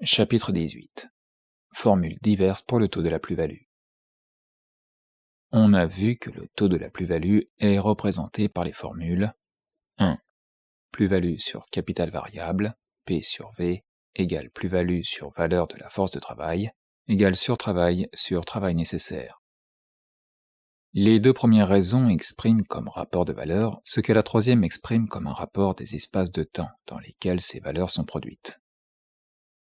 Chapitre 18. Formules diverses pour le taux de la plus-value. On a vu que le taux de la plus-value est représenté par les formules 1. Plus-value sur capital variable, P sur V, égale plus-value sur valeur de la force de travail, égale surtravail sur travail nécessaire. Les deux premières raisons expriment comme rapport de valeur ce que la troisième exprime comme un rapport des espaces de temps dans lesquels ces valeurs sont produites.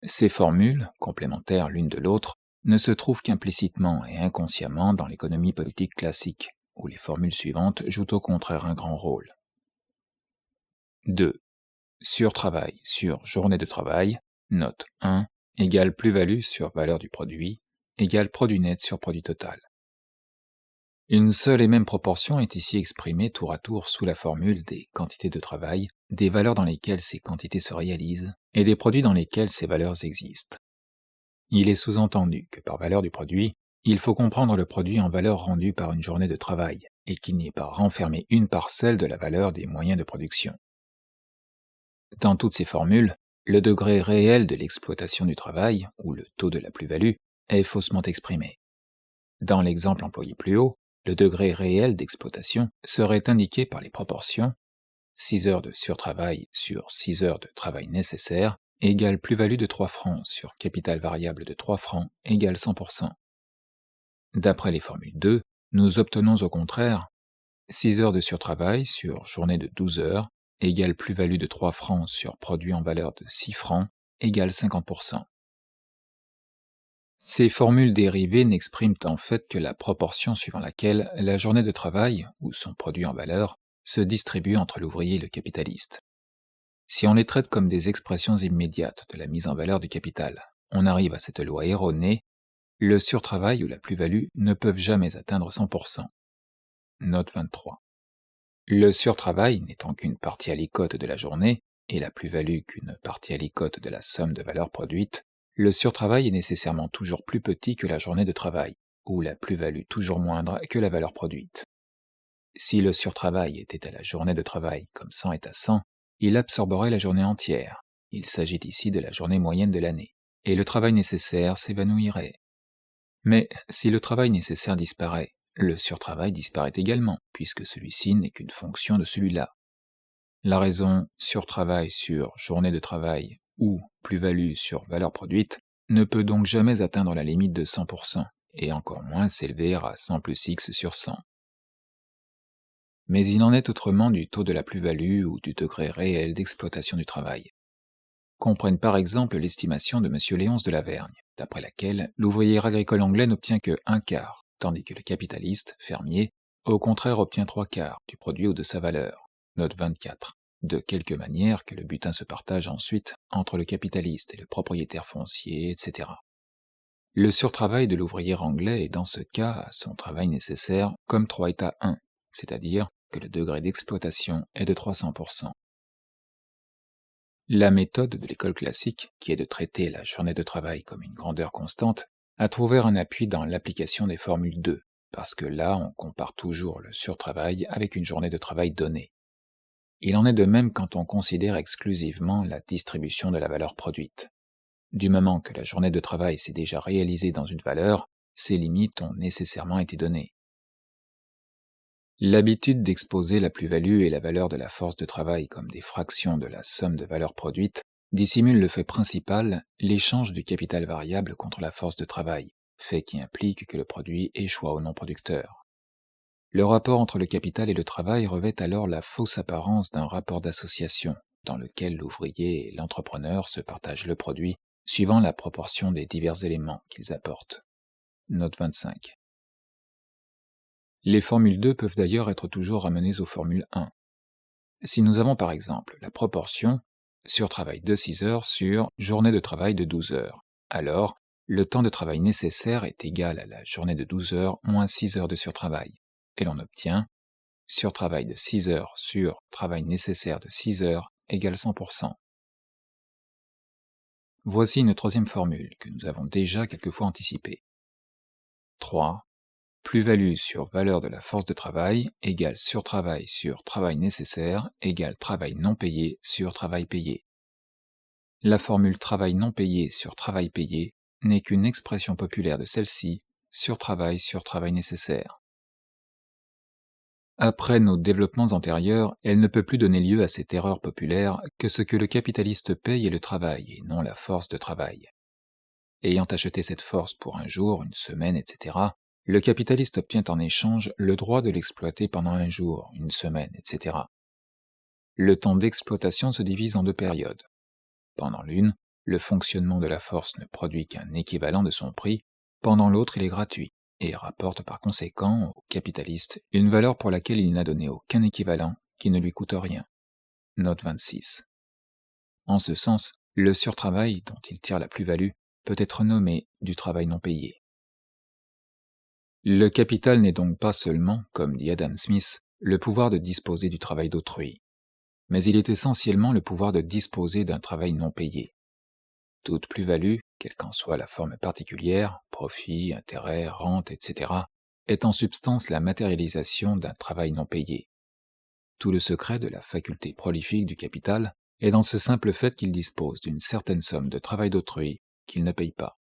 Ces formules, complémentaires l'une de l'autre, ne se trouvent qu'implicitement et inconsciemment dans l'économie politique classique, où les formules suivantes jouent au contraire un grand rôle. 2. Surtravail sur journée de travail, note 1, égale plus-value sur valeur du produit, égale produit net sur produit total. Une seule et même proportion est ici exprimée tour à tour sous la formule des quantités de travail, des valeurs dans lesquelles ces quantités se réalisent, et des produits dans lesquels ces valeurs existent. Il est sous-entendu que par valeur du produit, il faut comprendre le produit en valeur rendue par une journée de travail, et qu'il n'y ait pas renfermé une parcelle de la valeur des moyens de production. Dans toutes ces formules, le degré réel de l'exploitation du travail, ou le taux de la plus-value, est faussement exprimé. Dans l'exemple employé plus haut, le degré réel d'exploitation serait indiqué par les proportions 6 heures de surtravail sur 6 heures de travail nécessaire égale plus-value de 3 francs sur capital variable de 3 francs égale 100%. D'après les formules 2, nous obtenons au contraire 6 heures de surtravail sur journée de 12 heures égale plus-value de 3 francs sur produit en valeur de 6 francs égale 50%. Ces formules dérivées n'expriment en fait que la proportion suivant laquelle la journée de travail, ou son produit en valeur, se distribue entre l'ouvrier et le capitaliste. Si on les traite comme des expressions immédiates de la mise en valeur du capital, on arrive à cette loi erronée, le surtravail ou la plus-value ne peuvent jamais atteindre 100%. Note 23. Le surtravail n'étant qu'une partie aliquote de la journée, et la plus-value qu'une partie aliquote de la somme de valeurs produites, le surtravail est nécessairement toujours plus petit que la journée de travail, ou la plus-value toujours moindre que la valeur produite. Si le surtravail était à la journée de travail comme 100 est à 100, il absorberait la journée entière. Il s'agit ici de la journée moyenne de l'année, et le travail nécessaire s'évanouirait. Mais si le travail nécessaire disparaît, le surtravail disparaît également, puisque celui-ci n'est qu'une fonction de celui-là. La raison surtravail sur journée de travail ou plus-value sur valeur produite ne peut donc jamais atteindre la limite de 100%, et encore moins s'élever à 100 plus x sur 100. Mais il en est autrement du taux de la plus-value ou du degré réel d'exploitation du travail. Comprenne par exemple l'estimation de M. Léonce de Lavergne, d'après laquelle l'ouvrier agricole anglais n'obtient que 1/4, tandis que le capitaliste, fermier, au contraire obtient 3/4 du produit ou de sa valeur. Note 24. De quelque manière que le butin se partage ensuite entre le capitaliste et le propriétaire foncier, etc. Le surtravail de l'ouvrier anglais est dans ce cas à son travail nécessaire comme 3 est à 1, c'est-à-dire que le degré d'exploitation est de 300%. La méthode de l'école classique, qui est de traiter la journée de travail comme une grandeur constante, a trouvé un appui dans l'application des formules 2, parce que là on compare toujours le surtravail avec une journée de travail donnée. Il en est de même quand on considère exclusivement la distribution de la valeur produite. Du moment que la journée de travail s'est déjà réalisée dans une valeur, ses limites ont nécessairement été données. L'habitude d'exposer la plus-value et la valeur de la force de travail comme des fractions de la somme de valeurs produites dissimule le fait principal, l'échange du capital variable contre la force de travail, fait qui implique que le produit échoit au non-producteur. Le rapport entre le capital et le travail revêt alors la fausse apparence d'un rapport d'association, dans lequel l'ouvrier et l'entrepreneur se partagent le produit, suivant la proportion des divers éléments qu'ils apportent. Note 25. Les formules 2 peuvent d'ailleurs être toujours ramenées aux formules 1. Si nous avons par exemple la proportion surtravail de 6 heures sur journée de travail de 12 heures, alors le temps de travail nécessaire est égal à la journée de 12 heures moins 6 heures de surtravail, et l'on obtient surtravail de 6 heures sur travail nécessaire de 6 heures égale 100%. Voici une troisième formule que nous avons déjà quelquefois anticipée. 3. Plus-value sur valeur de la force de travail égale surtravail sur travail nécessaire égale travail non payé sur travail payé. La formule travail non payé sur travail payé n'est qu'une expression populaire de celle-ci sur travail nécessaire. Après nos développements antérieurs, elle ne peut plus donner lieu à cette erreur populaire que ce que le capitaliste paye est le travail et non la force de travail. Ayant acheté cette force pour un jour, une semaine, etc., le capitaliste obtient en échange le droit de l'exploiter pendant un jour, une semaine, etc. Le temps d'exploitation se divise en deux périodes. Pendant l'une, le fonctionnement de la force ne produit qu'un équivalent de son prix, pendant l'autre il est gratuit, et rapporte par conséquent au capitaliste une valeur pour laquelle il n'a donné aucun équivalent, qui ne lui coûte rien. Note 26. En ce sens, le surtravail, dont il tire la plus-value, peut être nommé du travail non payé. Le capital n'est donc pas seulement, comme dit Adam Smith, le pouvoir de disposer du travail d'autrui, mais il est essentiellement le pouvoir de disposer d'un travail non payé. Toute plus-value, quelle qu'en soit la forme particulière, profit, intérêt, rente, etc., est en substance la matérialisation d'un travail non payé. Tout le secret de la faculté prolifique du capital est dans ce simple fait qu'il dispose d'une certaine somme de travail d'autrui qu'il ne paye pas.